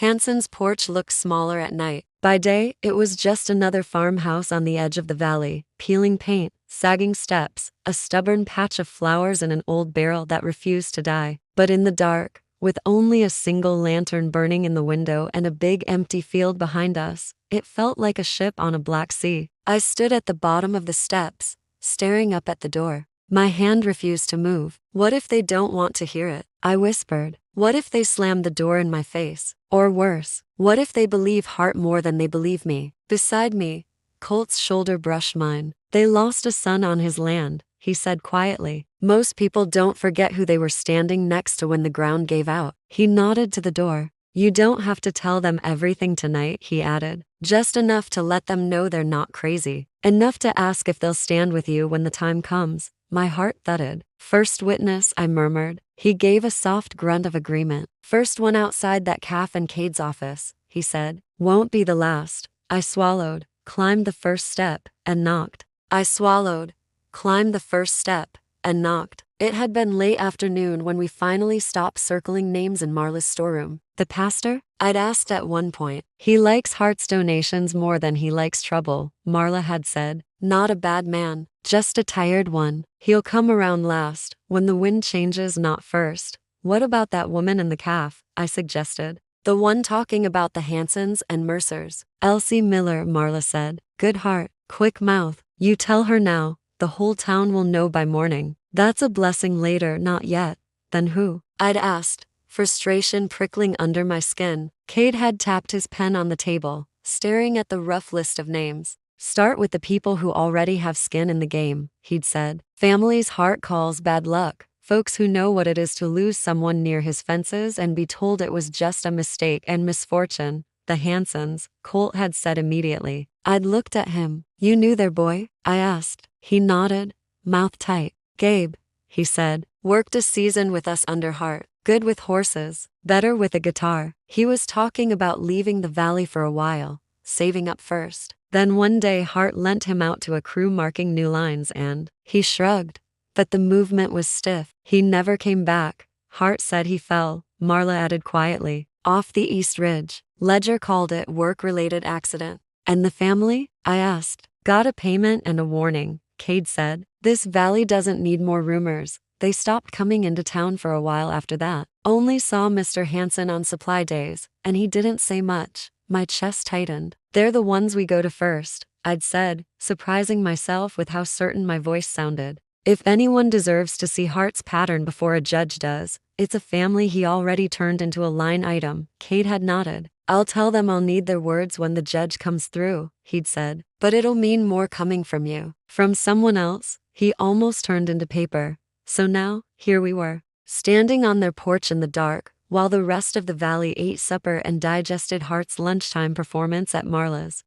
Hanson's porch looked smaller at night. By day, it was just another farmhouse on the edge of the valley, peeling paint, sagging steps, a stubborn patch of flowers and an old barrel that refused to die. But in the dark, with only a single lantern burning in the window and a big empty field behind us, it felt like a ship on a black sea. I stood at the bottom of the steps, staring up at the door. My hand refused to move. What if they don't want to hear it? I whispered. What if they slam the door in my face? Or worse, what if they believe Hart more than they believe me? Beside me, Colt's shoulder brushed mine. They lost a son on his land, he said quietly. Most people don't forget who they were standing next to when the ground gave out. He nodded to the door. You don't have to tell them everything tonight, he added. Just enough to let them know they're not crazy. Enough to ask if they'll stand with you when the time comes. My heart thudded. First witness, I murmured. He gave a soft grunt of agreement. First one outside that Calf and Cade's office, he said. Won't be the last. I swallowed, climbed the first step, and knocked. I swallowed, climbed the first step, and knocked. It had been late afternoon when we finally stopped circling names in Marla's storeroom. The pastor? I'd asked at one point. He likes Hart's donations more than he likes trouble, Marla had said. Not a bad man, just a tired one. He'll come around last, when the wind changes, not first. What about that woman and the calf? I suggested. The one talking about the Hansons and Mercers. Elsie Miller, Marla said. Good heart, quick mouth. You tell her now. The whole town will know by morning. That's a blessing later, not yet. Then who? I'd asked, frustration prickling under my skin. Cade had tapped his pen on the table, staring at the rough list of names. Start with the people who already have skin in the game, he'd said. Families Hart calls bad luck. Folks who know what it is to lose someone near his fences and be told it was just a mistake and misfortune. The Hansons, Colt had said immediately. I'd looked at him. You knew their boy? I asked. He nodded, mouth tight. Gabe, he said, worked a season with us under Hart. Good with horses, better with a guitar. He was talking about leaving the valley for a while, saving up first. Then one day Hart lent him out to a crew marking new lines and he shrugged. But the movement was stiff. He never came back. Hart said he fell, Marla added quietly, off the East Ridge. Ledger called it work-related accident. And the family? I asked. Got a payment and a warning, Cade said. This valley doesn't need more rumors. They stopped coming into town for a while after that. Only saw Mr. Hanson on supply days, and he didn't say much. My chest tightened. They're the ones we go to first, I'd said, surprising myself with how certain my voice sounded. If anyone deserves to see Hart's pattern before a judge does, it's a family he already turned into a line item. Cade had nodded. I'll tell them I'll need their words when the judge comes through, he'd said. But it'll mean more coming from you. From someone else. He almost turned into paper. So now, here we were, standing on their porch in the dark, while the rest of the valley ate supper and digested Hart's lunchtime performance at Marla's.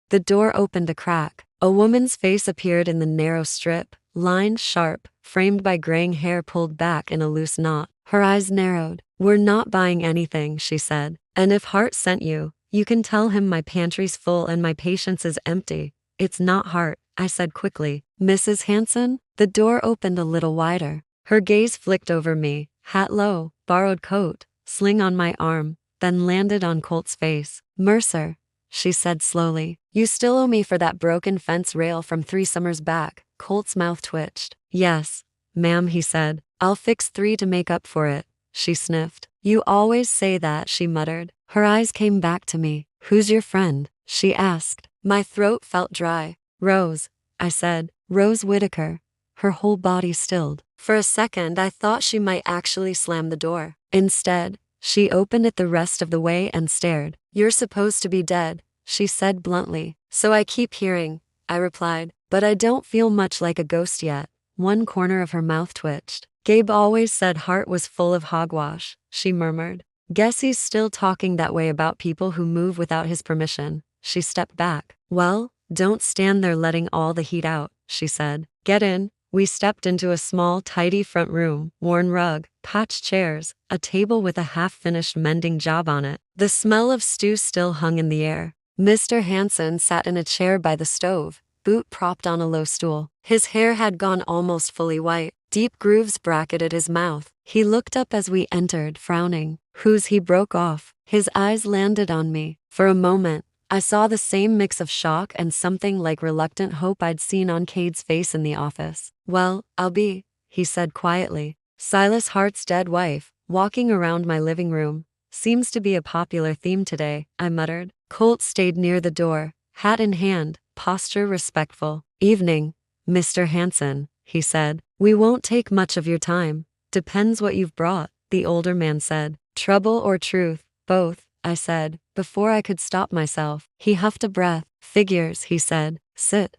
The door opened a crack. A woman's face appeared in the narrow strip, lined sharp, framed by graying hair pulled back in a loose knot. Her eyes narrowed. We're not buying anything, she said. And if Hart sent you, you can tell him my pantry's full and my patience is empty. It's not Hart, I said quickly. Mrs. Hanson? The door opened a little wider. Her gaze flicked over me, hat low, borrowed coat, sling on my arm, then landed on Colt's face. Mercer, she said slowly. You still owe me for that broken fence rail from 3 summers back. Colt's mouth twitched. Yes, ma'am, he said. I'll fix 3 to make up for it. She sniffed. You always say that, she muttered. Her eyes came back to me. Who's your friend? She asked. My throat felt dry. Rose, I said. Rose Whitaker. Her whole body stilled. For a second I thought she might actually slam the door. Instead, she opened it the rest of the way and stared. You're supposed to be dead, she said bluntly. So I keep hearing, I replied. But I don't feel much like a ghost yet. One corner of her mouth twitched. Gabe always said Hart was full of hogwash, she murmured. Guess he's still talking that way about people who move without his permission. She stepped back. Well, don't stand there letting all the heat out, she said. Get in. We stepped into a small, tidy front room, worn rug, patched chairs, a table with a half-finished mending job on it. The smell of stew still hung in the air. Mr. Hanson sat in a chair by the stove, boot propped on a low stool. His hair had gone almost fully white. Deep grooves bracketed his mouth. He looked up as we entered, frowning. Who's he? Broke off. His eyes landed on me. For a moment, I saw the same mix of shock and something like reluctant hope I'd seen on Cade's face in the office. Well, I'll be, he said quietly. Silas Hart's dead wife, walking around my living room. Seems to be a popular theme today, I muttered. Colt stayed near the door, hat in hand, posture respectful. Evening, Mr. Hanson, he said. We won't take much of your time. Depends what you've brought, the older man said. Trouble or truth? Both, I said, before I could stop myself. He huffed a breath. Figures, he said. Sit.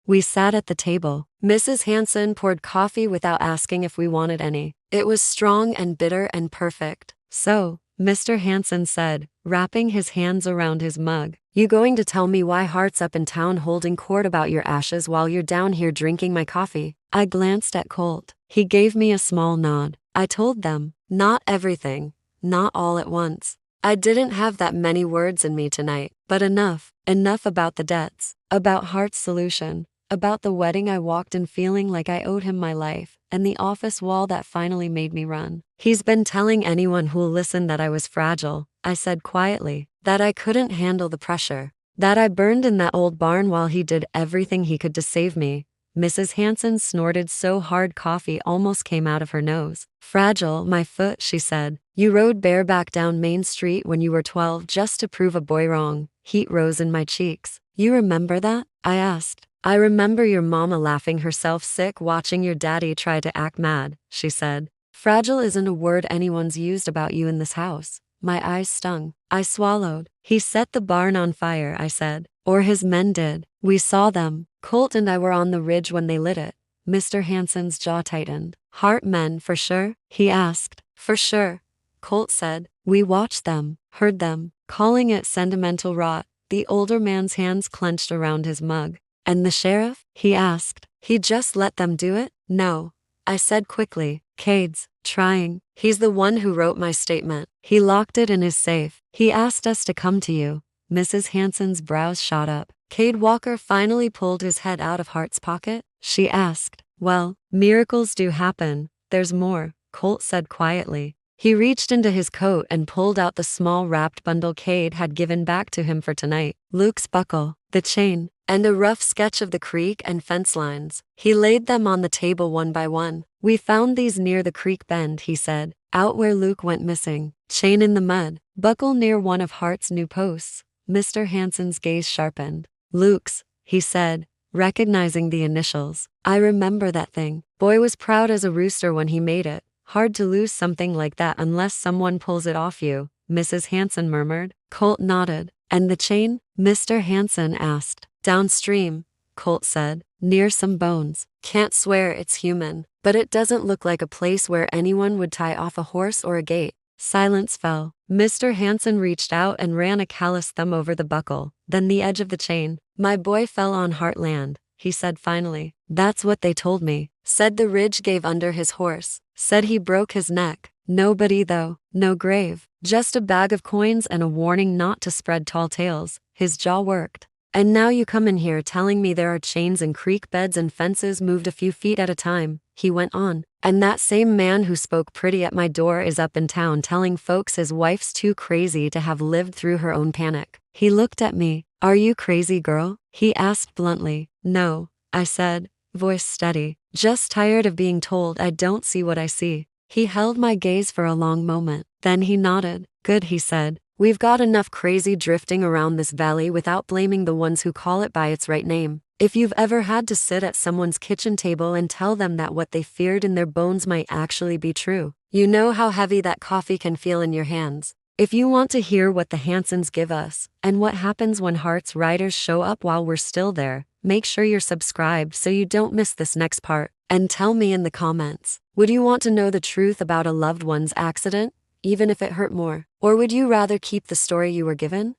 We sat at the table. Mrs. Hanson poured coffee without asking if we wanted any. It was strong and bitter and perfect. So, Mr. Hanson said, wrapping his hands around his mug, you going to tell me why Hart's up in town holding court about your ashes while you're down here drinking my coffee? I glanced at Colt. He gave me a small nod. I told them, not everything, not all at once. I didn't have that many words in me tonight, but enough about the debts, about Hart's solution, about the wedding I walked in feeling like I owed him my life, and the office wall that finally made me run. He's been telling anyone who'll listen that I was fragile, I said quietly, that I couldn't handle the pressure, that I burned in that old barn while he did everything he could to save me. Mrs. Hanson snorted so hard coffee almost came out of her nose. Fragile, my foot, she said. You rode bareback down Main Street when you were 12 just to prove a boy wrong. Heat rose in my cheeks. You remember that? I asked. I remember your mama laughing herself sick watching your daddy try to act mad, she said. Fragile isn't a word anyone's used about you in this house. My eyes stung. I swallowed. He set the barn on fire, I said. Or his men did. We saw them. Colt and I were on the ridge when they lit it. Mr. Hanson's jaw tightened. Hart men, for sure? He asked. For sure, Colt said. We watched them, heard them, calling it sentimental rot. The older man's hands clenched around his mug. And the sheriff? He asked. He just let them do it? No, I said quickly. Cade's trying. He's the one who wrote my statement. He locked it in his safe. He asked us to come to you. Mrs. Hanson's brows shot up. Cade Walker finally pulled his head out of Hart's pocket. She asked. Well, miracles do happen. There's more, Colt said quietly. He reached into his coat and pulled out the small wrapped bundle Cade had given back to him for tonight. Luke's buckle, the chain, and a rough sketch of the creek and fence lines. He laid them on the table one by one. We found these near the creek bend, he said, out where Luke went missing. Chain in the mud, buckle near one of Hart's new posts. Mr. Hanson's gaze sharpened. Luke's, he said, recognizing the initials. I remember that thing. Boy was proud as a rooster when he made it. Hard to lose something like that unless someone pulls it off you, Mrs. Hanson murmured. Colt nodded. And the chain? Mr. Hanson asked. Downstream, Colt said, near some bones. Can't swear it's human, but it doesn't look like a place where anyone would tie off a horse or a gate. Silence fell. Mr. Hanson reached out and ran a callous thumb over the buckle, then the edge of the chain. My boy fell on Heartland, he said finally. That's what they told me. Said the ridge gave under his horse. Said he broke his neck. Nobody though, no grave. Just a bag of coins and a warning not to spread tall tales. His jaw worked. And now you come in here telling me there are chains in creek beds and fences moved a few feet at a time, he went on. And that same man who spoke pretty at my door is up in town telling folks his wife's too crazy to have lived through her own panic. He looked at me. Are you crazy, girl? He asked bluntly. No, I said, voice steady. Just tired of being told I don't see what I see. He held my gaze for a long moment. Then he nodded. Good, he said. We've got enough crazy drifting around this valley without blaming the ones who call it by its right name. If you've ever had to sit at someone's kitchen table and tell them that what they feared in their bones might actually be true, you know how heavy that coffee can feel in your hands. If you want to hear what the Hansons give us, and what happens when Hart's riders show up while we're still there, make sure you're subscribed so you don't miss this next part. And tell me in the comments, would you want to know the truth about a loved one's accident, even if it hurt more? Or would you rather keep the story you were given?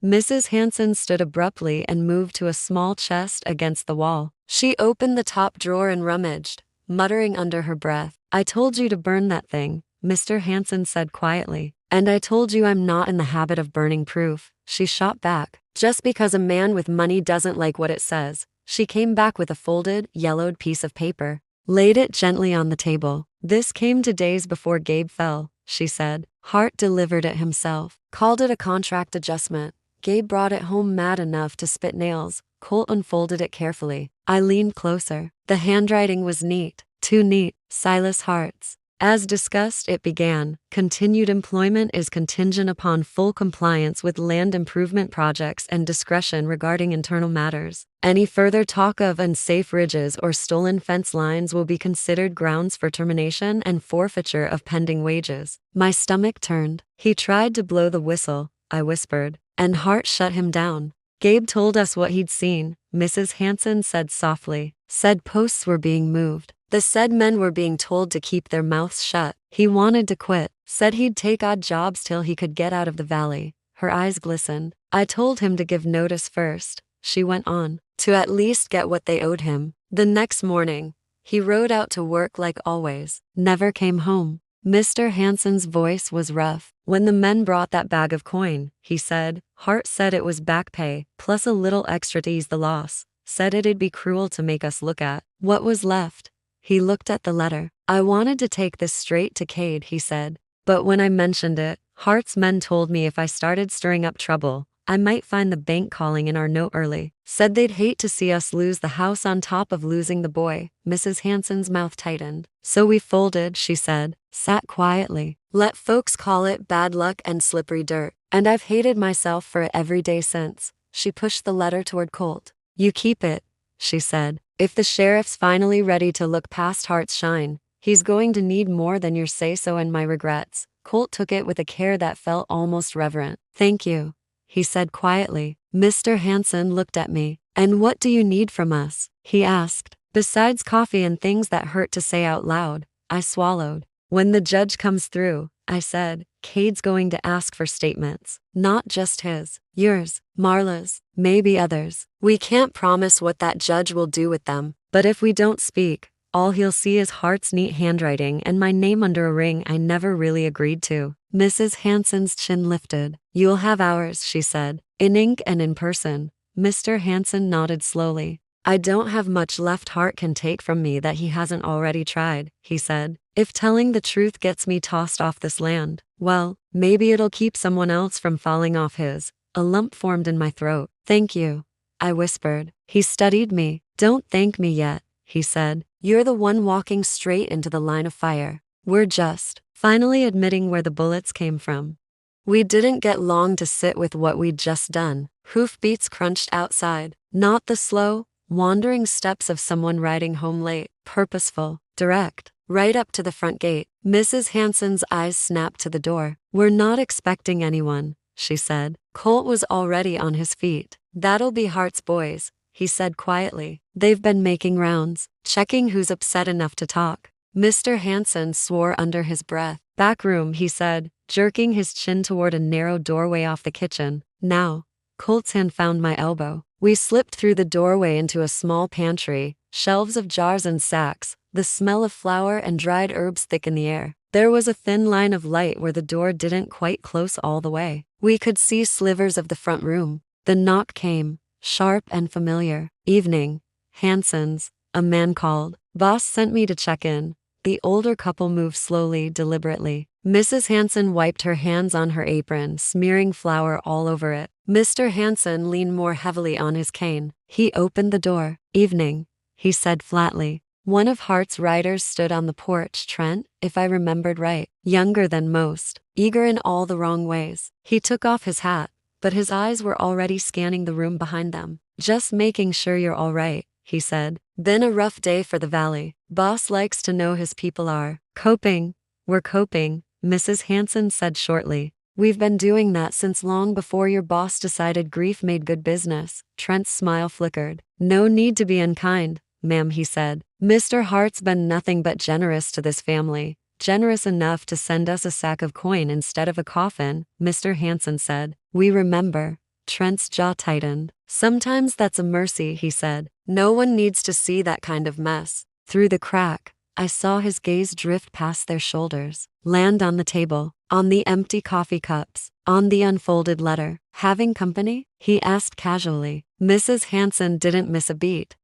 Mrs. Hanson stood abruptly and moved to a small chest against the wall. She opened the top drawer and rummaged, muttering under her breath. I told you to burn that thing, Mr. Hanson said quietly. And I told you I'm not in the habit of burning proof, she shot back. Just because a man with money doesn't like what it says. She came back with a folded, yellowed piece of paper, laid it gently on the table. This came 2 days before Gabe fell, she said. Hart delivered it himself. Called it a contract adjustment. Gabe brought it home mad enough to spit nails. Colt unfolded it carefully. I leaned closer. The handwriting was neat. Too neat. Silas Hart's. As discussed, it began. Continued employment is contingent upon full compliance with land improvement projects and discretion regarding internal matters. Any further talk of unsafe ridges or stolen fence lines will be considered grounds for termination and forfeiture of pending wages. My stomach turned. He tried to blow the whistle, I whispered, and Hart shut him down. Gabe told us what he'd seen, Mrs. Hanson said softly. Said posts were being moved. The said men were being told to keep their mouths shut. He wanted to quit. Said he'd take odd jobs till he could get out of the valley. Her eyes glistened. I told him to give notice first, she went on, to at least get what they owed him. The next morning, he rode out to work like always. Never came home. Mr. Hanson's voice was rough. When the men brought that bag of coin, he said, Hart said it was back pay, plus a little extra to ease the loss. Said it'd be cruel to make us look at what was left. He looked at the letter. I wanted to take this straight to Cade, he said. But when I mentioned it, Hart's men told me if I started stirring up trouble, I might find the bank calling in our note early. Said they'd hate to see us lose the house on top of losing the boy. Mrs. Hanson's mouth tightened. So we folded, she said, sat quietly. Let folks call it bad luck and slippery dirt. And I've hated myself for it every day since. She pushed the letter toward Colt. You keep it, she said. If the sheriff's finally ready to look past Hart's shine, he's going to need more than your say-so and my regrets. Colt took it with a care that felt almost reverent. Thank you, he said quietly. Mr. Hanson looked at me. And what do you need from us? He asked. Besides coffee and things that hurt to say out loud, I swallowed. When the judge comes through, I said, Cade's going to ask for statements. Not just his, yours, Marla's, maybe others. We can't promise what that judge will do with them, but if we don't speak, all he'll see is Hart's neat handwriting and my name under a ring I never really agreed to. Mrs. Hanson's chin lifted. You'll have ours, she said, in ink and in person. Mr. Hanson nodded slowly. I don't have much left Hart can take from me that he hasn't already tried, he said. If telling the truth gets me tossed off this land, well, maybe it'll keep someone else from falling off his. A lump formed in my throat. Thank you, I whispered. He studied me. Don't thank me yet, he said. You're the one walking straight into the line of fire. We're just finally admitting where the bullets came from. We didn't get long to sit with what we'd just done. Hoofbeats crunched outside. Not the slow, wandering steps of someone riding home late. Purposeful, direct, right up to the front gate. Mrs. Hanson's eyes snapped to the door. We're not expecting anyone, she said. Colt was already on his feet. That'll be Hart's boys, he said quietly. They've been making rounds, checking who's upset enough to talk. Mr. Hanson swore under his breath. Back room, he said, jerking his chin toward a narrow doorway off the kitchen. Now. Colt's hand found my elbow. We slipped through the doorway into a small pantry, shelves of jars and sacks, the smell of flour and dried herbs thick in the air. There was a thin line of light where the door didn't quite close all the way. We could see slivers of the front room. The knock came, sharp and familiar. Evening. Hanson's, a man called. Boss sent me to check in. The older couple moved slowly, deliberately. Mrs. Hanson wiped her hands on her apron, smearing flour all over it. Mr. Hanson leaned more heavily on his cane. He opened the door. Evening, he said flatly. One of Hart's riders stood on the porch. Trent, if I remembered right. Younger than most. Eager in all the wrong ways. He took off his hat, but his eyes were already scanning the room behind them. Just making sure you're all right, he said. Been a rough day for the valley. Boss likes to know his people are coping. We're coping, Mrs. Hanson said shortly. We've been doing that since long before your boss decided grief made good business. Trent's smile flickered. No need to be unkind, ma'am, he said. Mr. Hart's been nothing but generous to this family. Generous enough to send us a sack of coin instead of a coffin, Mr. Hanson said. We remember. Trent's jaw tightened. Sometimes that's a mercy, he said. No one needs to see that kind of mess. Through the crack, I saw his gaze drift past their shoulders, land on the table, on the empty coffee cups, on the unfolded letter. Having company? He asked casually. Mrs. Hanson didn't miss a beat.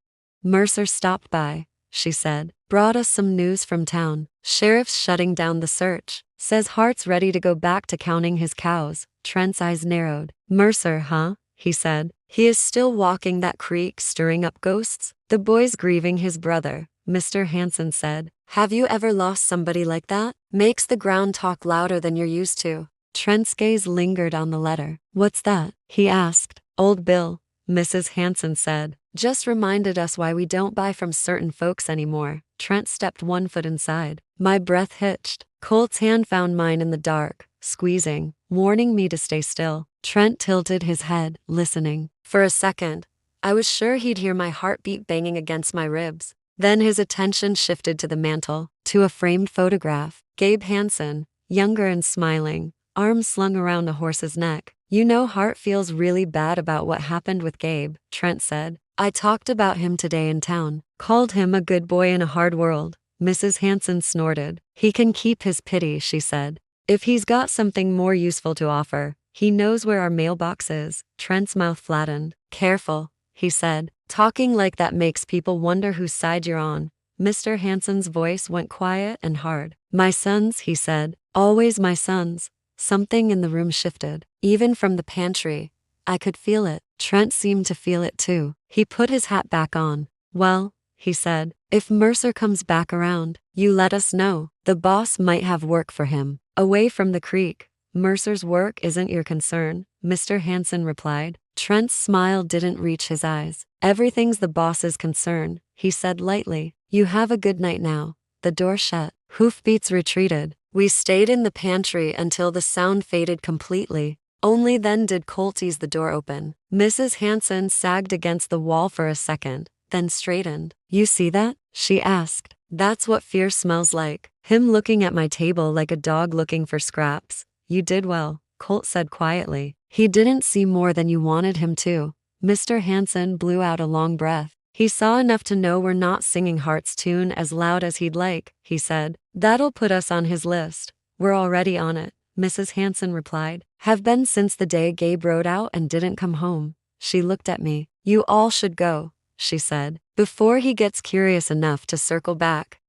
Mercer stopped by, she said. Brought us some news from town. Sheriff's shutting down the search. Says Hart's ready to go back to counting his cows. Trent's eyes narrowed. Mercer, huh? He said. He is still walking that creek, stirring up ghosts? The boy's grieving his brother, Mr. Hanson said. Have you ever lost somebody like that? Makes the ground talk louder than you're used to. Trent's gaze lingered on the letter. What's that? He asked. Old Bill, Mrs. Hanson said. Just reminded us why we don't buy from certain folks anymore. Trent stepped one foot inside. My breath hitched. Colt's hand found mine in the dark, squeezing, warning me to stay still. Trent tilted his head, listening. For a second, I was sure he'd hear my heartbeat banging against my ribs. Then his attention shifted to the mantel, to a framed photograph. Gabe Hanson, younger and smiling, arms slung around a horse's neck. You know Hart feels really bad about what happened with Gabe, Trent said. I talked about him today in town. Called him a good boy in a hard world. Mrs. Hanson snorted. He can keep his pity, she said. If he's got something more useful to offer, he knows where our mailbox is. Trent's mouth flattened. Careful, he said. Talking like that makes people wonder whose side you're on. Mr. Hanson's voice went quiet and hard. My sons, he said. Always my sons. Something in the room shifted. Even from the pantry, I could feel it. Trent seemed to feel it too. He put his hat back on. Well, he said, if Mercer comes back around, you let us know. The boss might have work for him. Away from the creek. Mercer's work isn't your concern, Mr. Hanson replied. Trent's smile didn't reach his eyes. Everything's the boss's concern, he said lightly. You have a good night now. The door shut. Hoofbeats retreated. We stayed in the pantry until the sound faded completely. Only then did Colt ease the door open. Mrs. Hanson sagged against the wall for a second, then straightened. You see that? She asked. That's what fear smells like. Him looking at my table like a dog looking for scraps. You did well, Colt said quietly. He didn't see more than you wanted him to. Mr. Hanson blew out a long breath. He saw enough to know we're not singing Hart's tune as loud as he'd like, he said. That'll put us on his list. We're already on it, Mrs. Hanson replied. Have been since the day Gabe rode out and didn't come home. She looked at me. You all should go, she said, before he gets curious enough to circle back.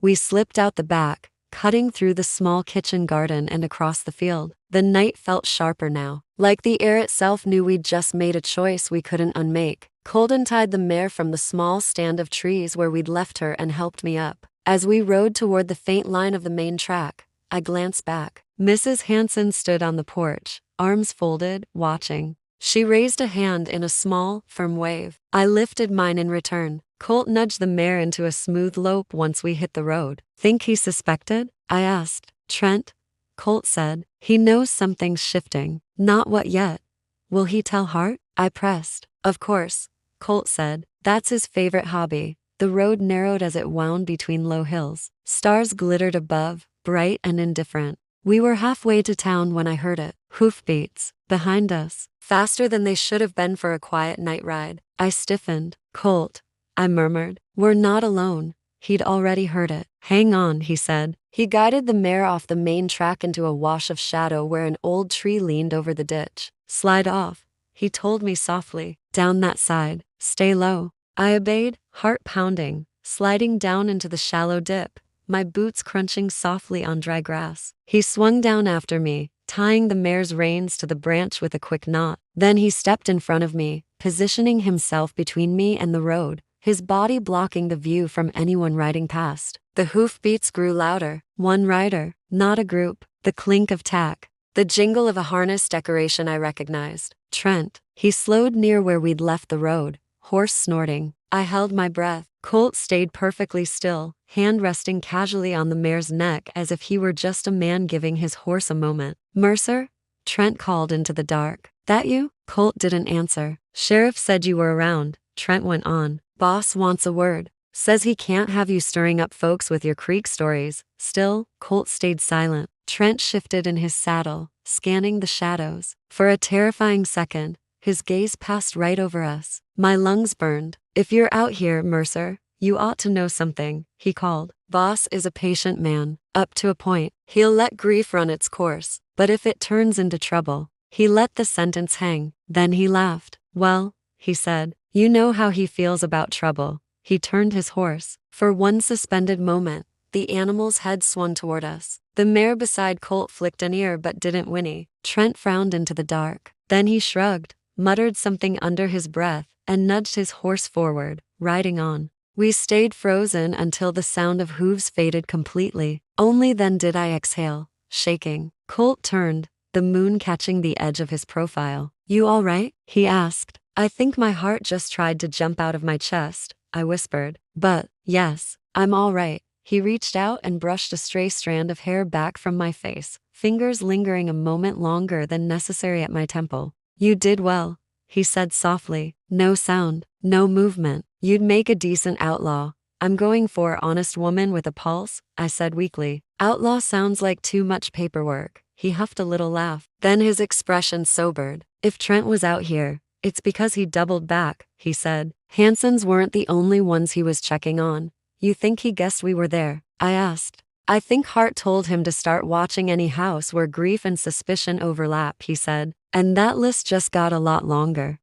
We slipped out the back, cutting through the small kitchen garden and across the field. The night felt sharper now, like the air itself knew we'd just made a choice we couldn't unmake. Colden tied the mare from the small stand of trees where we'd left her and helped me up. As we rode toward the faint line of the main track, I glanced back. Mrs. Hanson stood on the porch, arms folded, watching. She raised a hand in a small, firm wave. I lifted mine in return. Colt nudged the mare into a smooth lope once we hit the road. Think he suspected? I asked. Trent, Colt said. He knows something's shifting. Not what yet. Will he tell Hart? I pressed. Of course, Colt said. That's his favorite hobby. The road narrowed as it wound between low hills. Stars glittered above, bright and indifferent. We were halfway to town when I heard it. Hoofbeats. Behind us. Faster than they should have been for a quiet night ride. I stiffened. Colt, I murmured. We're not alone. He'd already heard it. Hang on, he said. He guided the mare off the main track into a wash of shadow where an old tree leaned over the ditch. Slide off, he told me softly. Down that side. Stay low. I obeyed, heart pounding, sliding down into the shallow dip, my boots crunching softly on dry grass. He swung down after me, tying the mare's reins to the branch with a quick knot. Then he stepped in front of me, positioning himself between me and the road, his body blocking the view from anyone riding past. The hoofbeats grew louder. One rider, not a group. The clink of tack. The jingle of a harness decoration I recognized. Trent. He slowed near where we'd left the road, horse snorting. I held my breath. Colt stayed perfectly still, hand resting casually on the mare's neck as if he were just a man giving his horse a moment. Mercer? Trent called into the dark. That you? Colt didn't answer. Sheriff said you were around, Trent went on. Boss wants a word. Says he can't have you stirring up folks with your creek stories. Still, Colt stayed silent. Trent shifted in his saddle, scanning the shadows. For a terrifying second, his gaze passed right over us. My lungs burned. If you're out here, Mercer, you ought to know something, he called. Boss is a patient man. Up to a point, he'll let grief run its course. But if it turns into trouble, he let the sentence hang. Then he laughed. Well, he said, you know how he feels about trouble. He turned his horse. For one suspended moment, The animal's head swung toward us. The mare beside Colt flicked an ear but didn't whinny. Trent frowned into the dark. Then he shrugged, muttered something under his breath, and nudged his horse forward, riding on. We stayed frozen until the sound of hooves faded completely. Only then did I exhale, shaking. Colt turned, the moon catching the edge of his profile. "You all right?" he asked. "I think my heart just tried to jump out of my chest," I whispered. "But, yes, I'm all right." He reached out and brushed a stray strand of hair back from my face, fingers lingering a moment longer than necessary at my temple. "You did well," he said softly. "No sound, no movement. You'd make a decent outlaw." "I'm going for honest woman with a pulse," I said weakly. "Outlaw sounds like too much paperwork." He huffed a little laugh. Then his expression sobered. "If Trent was out here, it's because he doubled back," he said. "Hansons weren't the only ones he was checking on." "You think he guessed we were there?" I asked. "I think Hart told him to start watching any house where grief and suspicion overlap," he said. And that list just got a lot longer.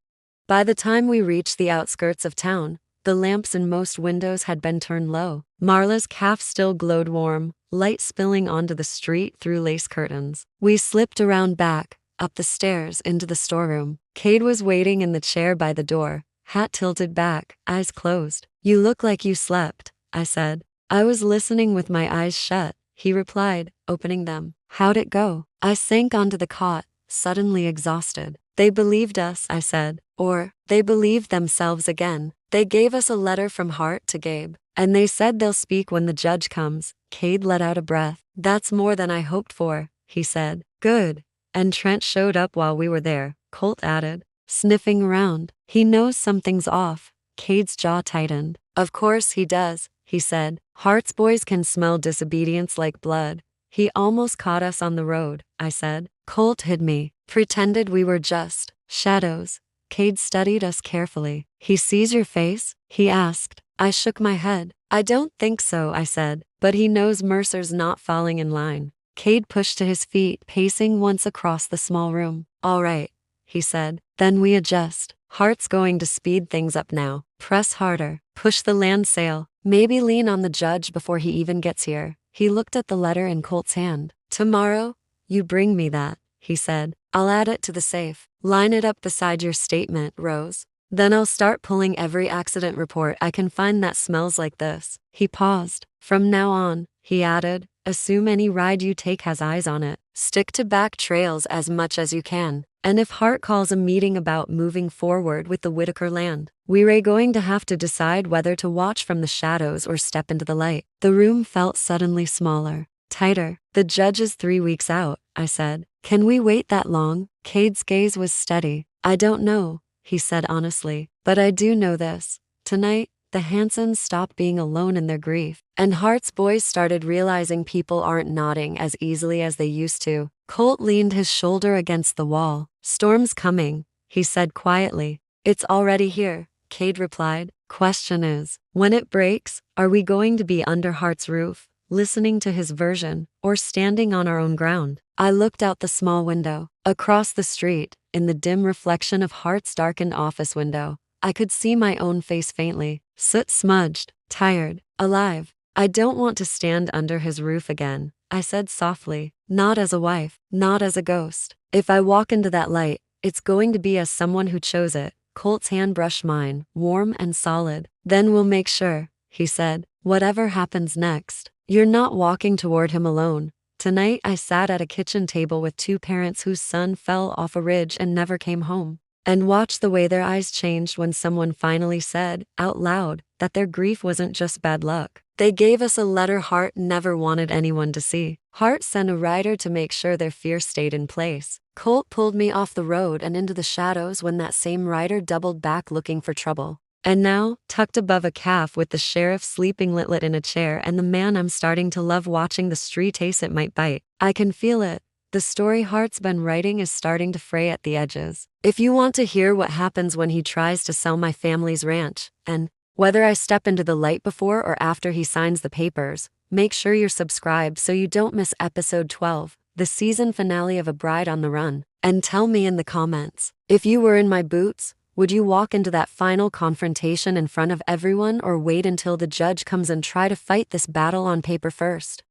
By the time we reached the outskirts of town, the lamps in most windows had been turned low. Marla's calf still glowed warm, light spilling onto the street through lace curtains. We slipped around back, up the stairs into the storeroom. Cade was waiting in the chair by the door, hat tilted back, eyes closed. "You look like you slept," I said. "I was listening with my eyes shut," he replied, opening them. "How'd it go?" I sank onto the cot, suddenly exhausted. "They believed us," I said. "Or, they believed themselves again. They gave us a letter from Hart to Gabe, and they said they'll speak when the judge comes." Cade let out a breath. "That's more than I hoped for," he said. "Good. And Trent showed up while we were there," Colt added, sniffing around. "He knows something's off." Cade's jaw tightened. "Of course he does," he said. "Hart's boys can smell disobedience like blood." "He almost caught us on the road," I said. Colt hid me, pretended we were just shadows. Cade studied us carefully. "He sees your face?" he asked. I shook my head. "I don't think so," I said, "but he knows Mercer's not falling in line." Cade pushed to his feet, pacing once across the small room. "All right," he said. "Then we adjust. Hart's going to speed things up now. Press harder. Push the land sail. Maybe lean on the judge before he even gets here." He looked at the letter in Colt's hand. "Tomorrow, you bring me that," he said. "I'll add it to the safe. Line it up beside your statement, Rose. Then I'll start pulling every accident report I can find that smells like this." He paused. "From now on," he added, "assume any ride you take has eyes on it. Stick to back trails as much as you can. And if Hart calls a meeting about moving forward with the Whitaker land, we're going to have to decide whether to watch from the shadows or step into the light." The room felt suddenly smaller, tighter. "The judge is 3 weeks out," I said. "Can we wait that long?" Cade's gaze was steady. "I don't know," he said honestly. "But I do know this. Tonight, the Hansons stopped being alone in their grief, and Hart's boys started realizing people aren't nodding as easily as they used to." Colt leaned his shoulder against the wall. "Storm's coming," he said quietly. "It's already here," Cade replied. "Question is, when it breaks, are we going to be under Hart's roof, listening to his version, or standing on our own ground?" I looked out the small window. Across the street, in the dim reflection of Hart's darkened office window, I could see my own face faintly, soot-smudged, tired, alive. "I don't want to stand under his roof again," I said softly. "Not as a wife, not as a ghost. If I walk into that light, it's going to be as someone who chose it." Colt's hand brushed mine, warm and solid. "Then we'll make sure," he said. "Whatever happens next, you're not walking toward him alone." Tonight I sat at a kitchen table with 2 parents whose son fell off a ridge and never came home, and watched the way their eyes changed when someone finally said, out loud, that their grief wasn't just bad luck. They gave us a letter Hart never wanted anyone to see. Hart sent a rider to make sure their fear stayed in place. Colt pulled me off the road and into the shadows when that same rider doubled back looking for trouble. And now, tucked above a calf with the sheriff sleeping lit in a chair and the man I'm starting to love watching the street ace it might bite, I can feel it. The story Hart's been writing is starting to fray at the edges. If you want to hear what happens when he tries to sell my family's ranch, and whether I step into the light before or after he signs the papers, make sure you're subscribed so you don't miss episode 12, the season finale of A Bride on the Run. And tell me in the comments, if you were in my boots, Would you walk into that final confrontation in front of everyone or wait until the judge comes and try to fight this battle on paper first?